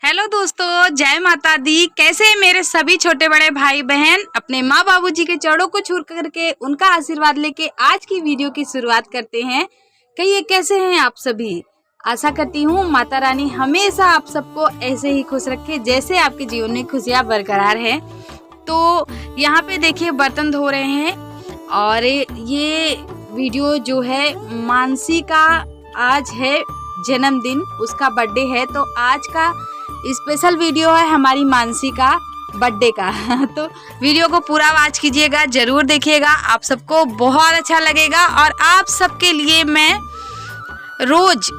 Hello दोस्तों, जय माता दी। कैसे हैं मेरे सभी छोटे बड़े भाई बहन। अपने माँ बाबूजी के चरणों को छू करके उनका आशीर्वाद लेके आज की वीडियो की शुरुआत करते हैं। कहिए कैसे हैं आप सभी। आशा करती हूँ माता रानी हमेशा आप सबको ऐसे ही खुश रखे जैसे आपके जीवन में खुशियाँ बरकरार हैं। तो यहाँ पे देखिए बर्तन धो रहे हैं और ये वीडियो जो है मानसी का आज है जन्मदिन, उसका बर्थडे है। तो आज का स्पेशल वीडियो है हमारी मानसी का बर्थडे का तो वीडियो को पूरा वॉच कीजिएगा, जरूर देखिएगा, आप सबको बहुत अच्छा लगेगा। और आप सबके लिए मैं रोज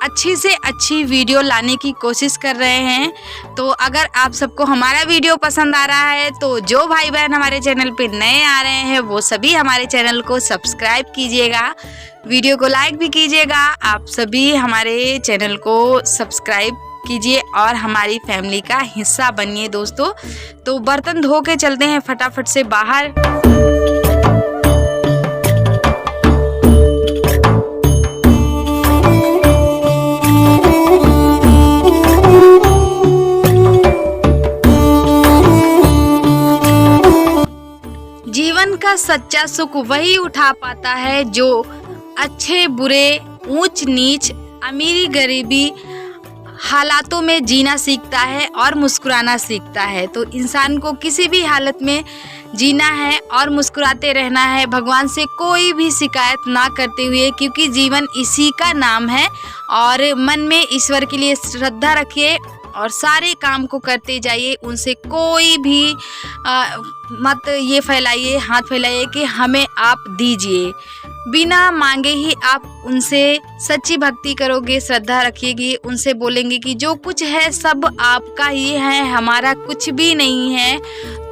अच्छी से अच्छी वीडियो लाने की कोशिश कर रहे हैं। तो अगर आप सबको हमारा वीडियो पसंद आ रहा है तो जो भाई बहन हमारे चैनल पे नए आ रहे हैं वो सभी हमारे चैनल को सब्सक्राइब कीजिएगा, वीडियो को लाइक भी कीजिएगा। आप सभी हमारे चैनल को सब्सक्राइब कीजिए और हमारी फैमिली का हिस्सा बनिए दोस्तों। तो बर्तन धो के चलते हैं फटाफट से बाहर। जीवन का सच्चा सुख वही उठा पाता है जो अच्छे बुरे, ऊंच नीच, अमीरी गरीबी हालातों में जीना सीखता है और मुस्कुराना सीखता है। तो इंसान को किसी भी हालत में जीना है और मुस्कुराते रहना है, भगवान से कोई भी शिकायत ना करते हुए, क्योंकि जीवन इसी का नाम है। और मन में ईश्वर के लिए श्रद्धा रखिए और सारे काम को करते जाइए, उनसे कोई भी मत ये फैलाइए, हाथ फैलाइए कि हमें आप दीजिए। बिना मांगे ही आप उनसे सच्ची भक्ति करोगे, श्रद्धा रखिएगी, उनसे बोलेंगे कि जो कुछ है सब आपका ही है, हमारा कुछ भी नहीं है।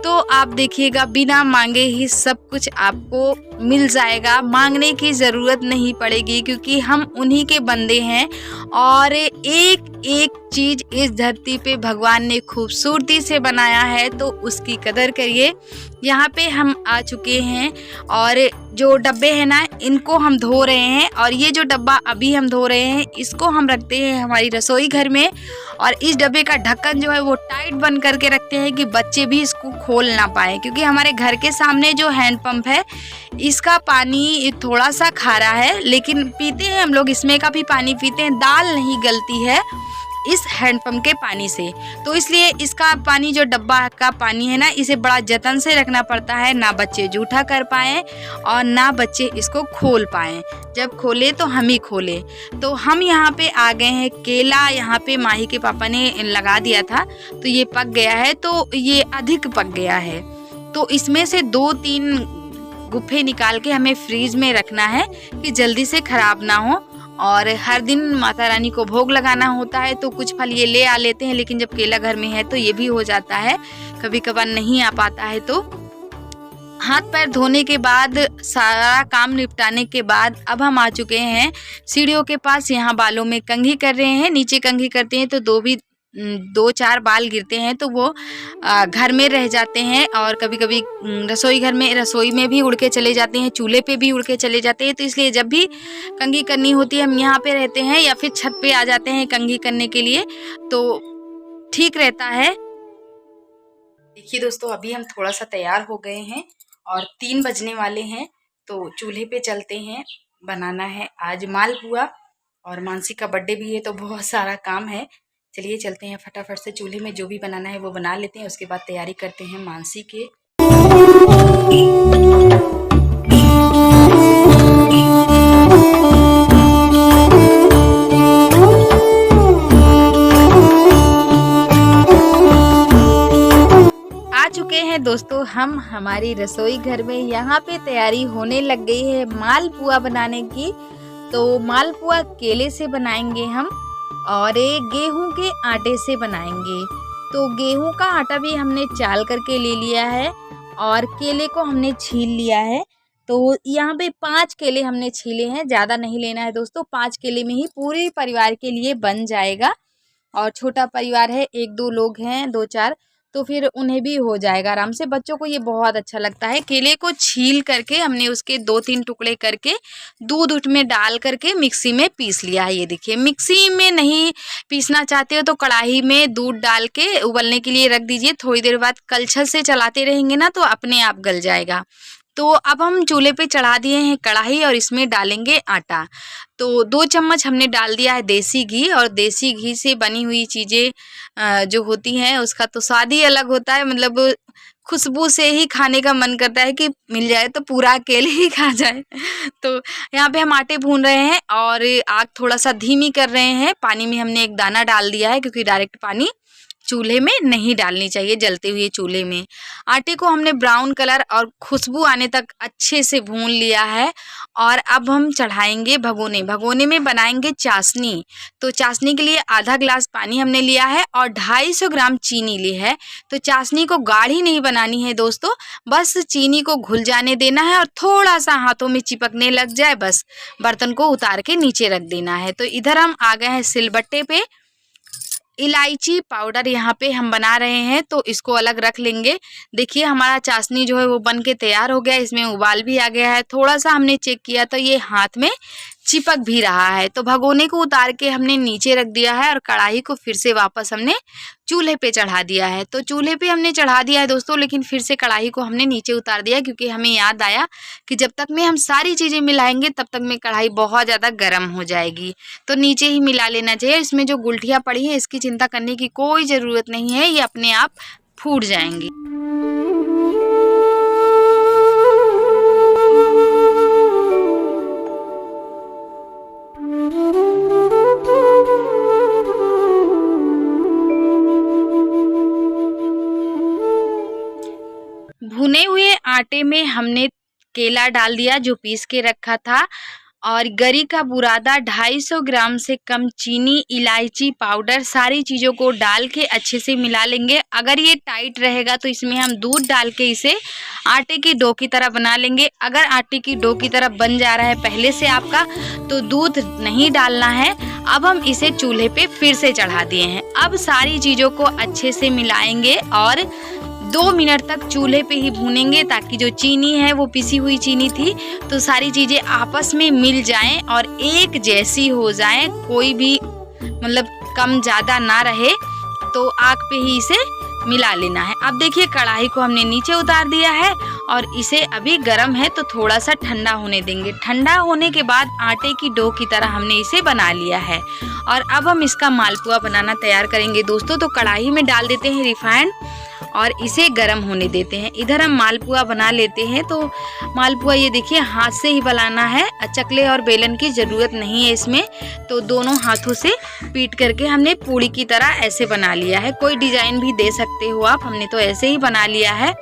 तो आप देखिएगा बिना मांगे ही सब कुछ आपको मिल जाएगा, मांगने की ज़रूरत नहीं पड़ेगी, क्योंकि हम उन्हीं के बंदे हैं। और एक एक चीज़ इस धरती पे भगवान ने खूबसूरती से बनाया है, तो उसकी कदर करिए। यहाँ पे हम आ चुके हैं और जो डब्बे हैं ना, इनको हम धो रहे हैं। और ये जो डब्बा अभी हम धो रहे हैं इसको हम रखते हैं हमारी रसोई घर में। और इस डब्बे का ढक्कन जो है वो टाइट बंद करके रखते हैं कि बच्चे भी इसको खोल ना पाए, क्योंकि हमारे घर के सामने जो हैंडपंप है इसका पानी थोड़ा सा खारा है, लेकिन पीते हैं हम लोग, इसमें का भी पानी पीते हैं। दाल नहीं गलती है इस हैंडपंप के पानी से, तो इसलिए इसका पानी जो डब्बा का पानी है ना, इसे बड़ा जतन से रखना पड़ता है, ना बच्चे जूठा कर पाएँ और ना बच्चे इसको खोल पाएँ। जब खोले तो हम ही खोले। तो हम यहाँ पे आ गए हैं केला, यहाँ पे माही के पापा ने लगा दिया था, तो ये पक गया है, तो ये अधिक पक गया है। तो इसमें से 2-3 गुफे निकाल के हमें फ्रीज में रखना है कि जल्दी से ख़राब ना हो। और हर दिन माता रानी को भोग लगाना होता है, तो कुछ फल ये ले आ लेते हैं, लेकिन जब केला घर में है तो ये भी हो जाता है, कभी कभार नहीं आ पाता है। तो हाथ पैर धोने के बाद, सारा काम निपटाने के बाद अब हम आ चुके हैं सीढ़ियों के पास। यहाँ बालों में कंघी कर रहे हैं। नीचे कंघी करते हैं तो 2-4 बाल गिरते हैं, तो वो घर में रह जाते हैं। और कभी कभी रसोई में भी उड़ के चले जाते हैं, चूल्हे पे भी उड़ के चले जाते हैं। तो इसलिए जब भी कंघी करनी होती है हम यहाँ पे रहते हैं या फिर छत पे आ जाते हैं कंघी करने के लिए, तो ठीक रहता है। देखिए दोस्तों, अभी हम थोड़ा सा तैयार हो गए हैं और 3 बजने वाले हैं, तो चूल्हे पे चलते हैं। बनाना है आज मालपुआ और मानसी का बर्थडे भी है, तो बहुत सारा काम है। चलिए चलते हैं फटाफट से, चूल्हे में जो भी बनाना है वो बना लेते हैं, उसके बाद तैयारी करते हैं मानसी के। आ चुके हैं दोस्तों हम हमारी रसोई घर में। यहाँ पे तैयारी होने लग गई है मालपुआ बनाने की। तो मालपुआ केले से बनाएंगे हम और गेहूं के आटे से बनाएंगे। तो गेहूं का आटा भी हमने चाल करके ले लिया है और केले को हमने छील लिया है। तो यहाँ पे 5 केले हमने छीले हैं, ज़्यादा नहीं लेना है दोस्तों, 5 केले में ही पूरे परिवार के लिए बन जाएगा। और छोटा परिवार है, 1-2 लोग हैं, 2-4, तो फिर उन्हें भी हो जाएगा आराम से। बच्चों को ये बहुत अच्छा लगता है। केले को छील करके हमने उसके 2-3 टुकड़े करके दूध उठ में डाल करके मिक्सी में पीस लिया है। ये देखिए, मिक्सी में नहीं पीसना चाहते हो तो कढ़ाई में दूध डाल के उबलने के लिए रख दीजिए। थोड़ी देर बाद कलछल से चलाते रहेंगे ना तो अपने आप गल जाएगा। तो अब हम चूल्हे पे चढ़ा दिए हैं कढ़ाई और इसमें डालेंगे आटा। तो 2 चम्मच हमने डाल दिया है देसी घी, और देसी घी से बनी हुई चीज़ें जो होती हैं उसका तो स्वाद ही अलग होता है। मतलब खुशबू से ही खाने का मन करता है कि मिल जाए तो पूरा अकेले ही खा जाए। तो यहाँ पे हम आटे भून रहे हैं और आग थोड़ा सा धीमी कर रहे हैं। पानी में हमने एक दाना डाल दिया है क्योंकि डायरेक्ट पानी चूल्हे में नहीं डालनी चाहिए, जलते हुए चूल्हे में। आटे को हमने ब्राउन कलर और खुशबू आने तक अच्छे से भून लिया है। और अब हम चढ़ाएंगे भगोने। भगोने में बनाएंगे चाशनी। तो चाशनी के लिए आधा ग्लास पानी हमने लिया है और 250 ग्राम चीनी ली है। तो चाशनी को गाढ़ी नहीं बनानी है दोस्तों, बस चीनी को घुल जाने देना है और थोड़ा सा हाथों में चिपकने लग जाए बस बर्तन को उतार के नीचे रख देना है। तो इधर हम आ गए हैं सिलबट्टे पे। इलायची पाउडर यहाँ पे हम बना रहे हैं तो इसको अलग रख लेंगे। देखिए हमारा चाशनी जो है वो बन के तैयार हो गया, इसमें उबाल भी आ गया है। थोड़ा सा हमने चेक किया तो ये हाथ में चिपक भी रहा है। तो भगोने को उतार के हमने नीचे रख दिया है और कढ़ाई को फिर से वापस हमने चूल्हे पे चढ़ा दिया है। तो चूल्हे पे हमने चढ़ा दिया है दोस्तों, लेकिन फिर से कढ़ाई को हमने नीचे उतार दिया क्योंकि हमें याद आया कि जब तक में हम सारी चीज़ें मिलाएंगे तब तक में कढ़ाई बहुत ज़्यादा गर्म हो जाएगी। तो नीचे ही मिला लेना चाहिए। इसमें जो गुलटियाँ पड़ी है इसकी चिंता करने की कोई ज़रूरत नहीं है, ये अपने आप फूट जाएंगी। भुने हुए आटे में हमने केला डाल दिया जो पीस के रखा था, और गरी का बुरादा, 250 ग्राम से कम चीनी, इलायची पाउडर, सारी चीज़ों को डाल के अच्छे से मिला लेंगे। अगर ये टाइट रहेगा तो इसमें हम दूध डाल के इसे आटे की डो की तरह बना लेंगे। अगर आटे की डो की तरह बन जा रहा है पहले से आपका तो दूध नहीं डालना है। अब हम इसे चूल्हे पे फिर से चढ़ा दिए हैं। अब सारी चीज़ों को अच्छे से मिलाएंगे और 2 मिनट तक चूल्हे पे ही भूनेंगे ताकि जो चीनी है वो पिसी हुई चीनी थी तो सारी चीज़ें आपस में मिल जाएं और एक जैसी हो जाएं, कोई भी मतलब कम ज़्यादा ना रहे। तो आग पे ही इसे मिला लेना है। अब देखिए कढ़ाई को हमने नीचे उतार दिया है और इसे अभी गर्म है तो थोड़ा सा ठंडा होने देंगे। ठंडा होने के बाद आटे की डो की तरह हमने इसे बना लिया है और अब हम इसका मालपुआ बनाना तैयार करेंगे दोस्तों। तो कढ़ाई में डाल देते हैं रिफाइंड और इसे गर्म होने देते हैं। इधर हम मालपुआ बना लेते हैं। तो मालपुआ ये देखिए हाथ से ही बनाना है, चकले और बेलन की ज़रूरत नहीं है इसमें। तो दोनों हाथों से पीट करके हमने पूड़ी की तरह ऐसे बना लिया है। कोई डिज़ाइन भी दे सकते हो आप, हमने तो ऐसे ही बना लिया है।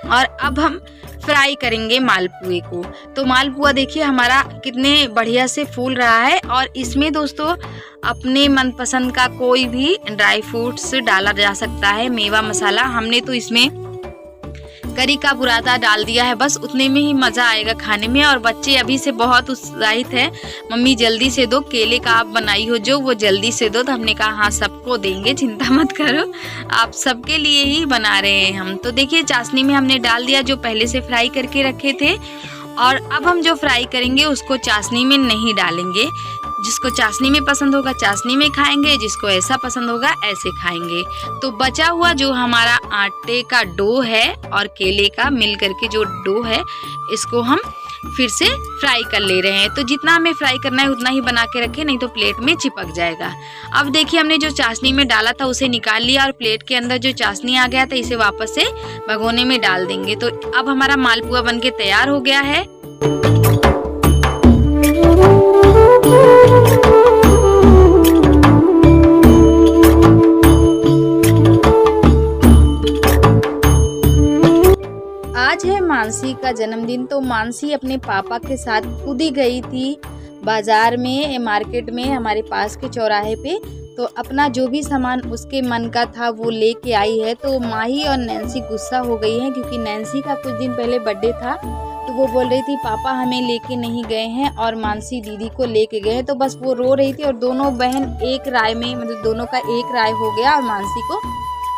और अब हम फ्राई करेंगे मालपुए को। तो मालपुआ देखिए हमारा कितने बढ़िया से फूल रहा है और इसमें दोस्तों अपने मनपसंद का कोई भी ड्राई फ्रूट्स डाला जा सकता है, मेवा मसाला। हमने तो इसमें करी का बुरादा डाल दिया है, बस उतने में ही मज़ा आएगा खाने में। और बच्चे अभी से बहुत उत्साहित है, मम्मी जल्दी से दो, केले का आप बनाई हो जो वो जल्दी से दो। तो हमने कहा हाँ सबको देंगे, चिंता मत करो, आप सबके लिए ही बना रहे हैं हम। तो देखिए चाशनी में हमने डाल दिया जो पहले से फ्राई करके रखे थे। और अब हम जो फ्राई करेंगे उसको चाशनी में नहीं डालेंगे। जिसको चाशनी में पसंद होगा चाशनी में खाएंगे, जिसको ऐसा पसंद होगा ऐसे खाएंगे। तो बचा हुआ जो हमारा आटे का डो है और केले का मिल करके जो डो है इसको हम फिर से फ्राई कर ले रहे हैं। तो जितना हमें फ्राई करना है उतना ही बना के रखें, नहीं तो प्लेट में चिपक जाएगा। अब देखिए हमने जो चाशनी में डाला था उसे निकाल लिया और प्लेट के अंदर जो चाशनी आ गया था इसे वापस से भगोने में डाल देंगे। तो अब हमारा मालपुआ बन के तैयार हो गया है। आज है मानसी का जन्मदिन। तो मानसी अपने पापा के साथ खुद ही गई थी बाजार में, मार्केट में हमारे पास के चौराहे पे। तो अपना जो भी सामान उसके मन का था वो लेके आई है। तो माही और नैन्सी गुस्सा हो गई हैं क्योंकि नैन्सी का कुछ दिन पहले बर्थडे था। तो वो बोल रही थी पापा हमें लेके नहीं गए हैं और मानसी दीदी को लेके गए हैं। तो बस वो रो रही थी और दोनों बहन एक राय में, मतलब दोनों का एक राय हो गया और मानसी को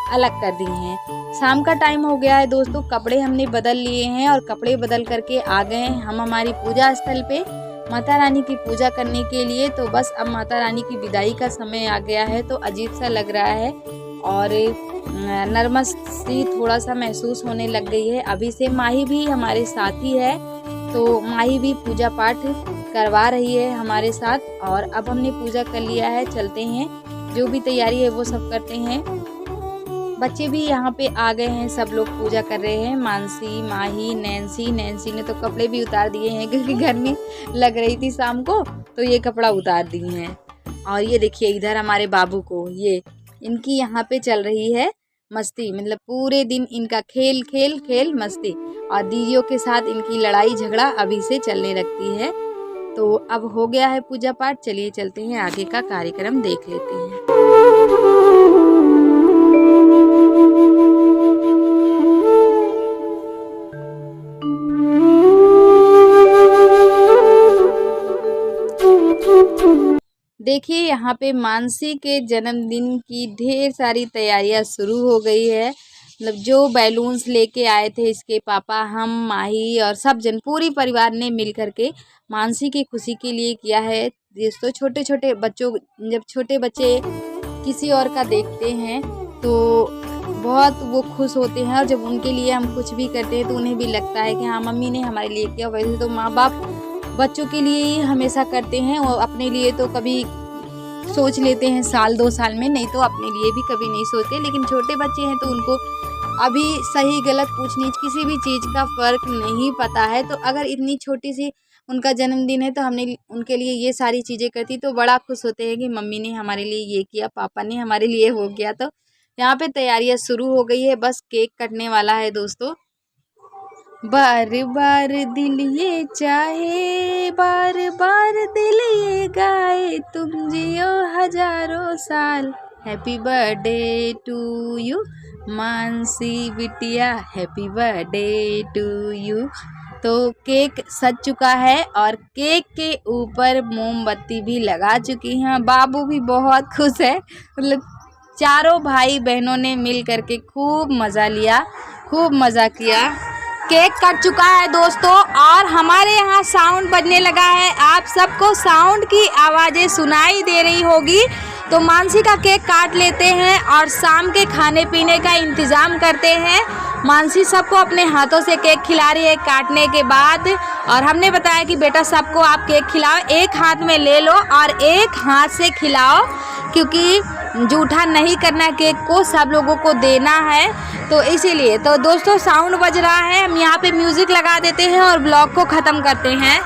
अलग कर दी हैं। शाम का टाइम हो गया है दोस्तों, कपड़े हमने बदल लिए हैं और कपड़े बदल करके आ गए हैं हम हमारी पूजा स्थल पे माता रानी की पूजा करने के लिए। तो बस अब माता रानी की विदाई का समय आ गया है, तो अजीब सा लग रहा है और नर्वस सी थोड़ा सा महसूस होने लग गई है। अभी से माही भी हमारे साथ ही है, तो माही भी पूजा पाठ करवा रही है हमारे साथ। और अब हमने पूजा कर लिया है, चलते हैं, जो भी तैयारी है वो सब करते हैं। बच्चे भी यहाँ पे आ गए हैं, सब लोग पूजा कर रहे हैं। मानसी, माही, नैन्सी ने तो कपड़े भी उतार दिए हैं क्योंकि गर्मी लग रही थी शाम को, तो ये कपड़ा उतार दिए हैं। और ये देखिए इधर हमारे बाबू को, ये इनकी यहाँ पे चल रही है मस्ती, मतलब पूरे दिन इनका खेल खेल खेल मस्ती, और दीदियों के साथ इनकी लड़ाई झगड़ा अभी से चलने लगती है। तो अब हो गया है पूजा पाठ, चलिए चलते हैं, आगे का कार्यक्रम देख लेते हैं। देखिए यहाँ पे मानसी के जन्मदिन की ढेर सारी तैयारियां शुरू हो गई है। मतलब जो बैलून्स लेके आए थे इसके पापा, हम, माही और सब जन, पूरी परिवार ने मिल करके मानसी की खुशी के लिए किया है। तो छोटे छोटे बच्चों, जब छोटे बच्चे किसी और का देखते हैं तो बहुत वो खुश होते हैं, और जब उनके लिए हम कुछ भी करते हैं तो उन्हें भी लगता है कि हाँ मम्मी ने हमारे लिए किया। वैसे तो माँ बाप बच्चों के लिए ही हमेशा करते हैं, और अपने लिए तो कभी सोच लेते हैं साल 2 साल में, नहीं तो अपने लिए भी कभी नहीं सोचते। लेकिन छोटे बच्चे हैं तो उनको अभी सही गलत पूछ नीच किसी भी चीज़ का फ़र्क नहीं पता है। तो अगर इतनी छोटी सी उनका जन्मदिन है तो हमने उनके लिए ये सारी चीज़ें करती, तो बड़ा खुश होते हैं कि मम्मी ने हमारे लिए ये किया, पापा ने हमारे लिए हो गया। तो यहाँ पे तैयारियाँ शुरू हो गई है, बस केक कटने वाला है दोस्तों। बार बार दिल ये चाहे, बार बार दिल ये गाए, तुम जियो हजारों साल, happy birthday to you Mansi बिटिया, हैप्पी बर्थडे टू यू। तो केक सज चुका है और केक के ऊपर मोमबत्ती भी लगा चुकी हैं। बाबू भी बहुत खुश है, मतलब चारों भाई बहनों ने मिल करके खूब मज़ा लिया, खूब मज़ा किया। केक कट चुका है दोस्तों और हमारे यहाँ साउंड बजने लगा है। आप सबको साउंड की आवाज़ें सुनाई दे रही होगी। तो मानसी का केक काट लेते हैं और शाम के खाने पीने का इंतज़ाम करते हैं। मानसी सबको अपने हाथों से केक खिला रही है काटने के बाद, और हमने बताया कि बेटा सबको आप केक खिलाओ, एक हाथ में ले लो और एक हाथ से खिलाओ, क्योंकि जूठा नहीं करना, केक को सब लोगों को देना है, तो इसीलिए। तो दोस्तों साउंड बज रहा है, हम यहाँ पे म्यूज़िक लगा देते हैं और ब्लॉग को ख़त्म करते हैं।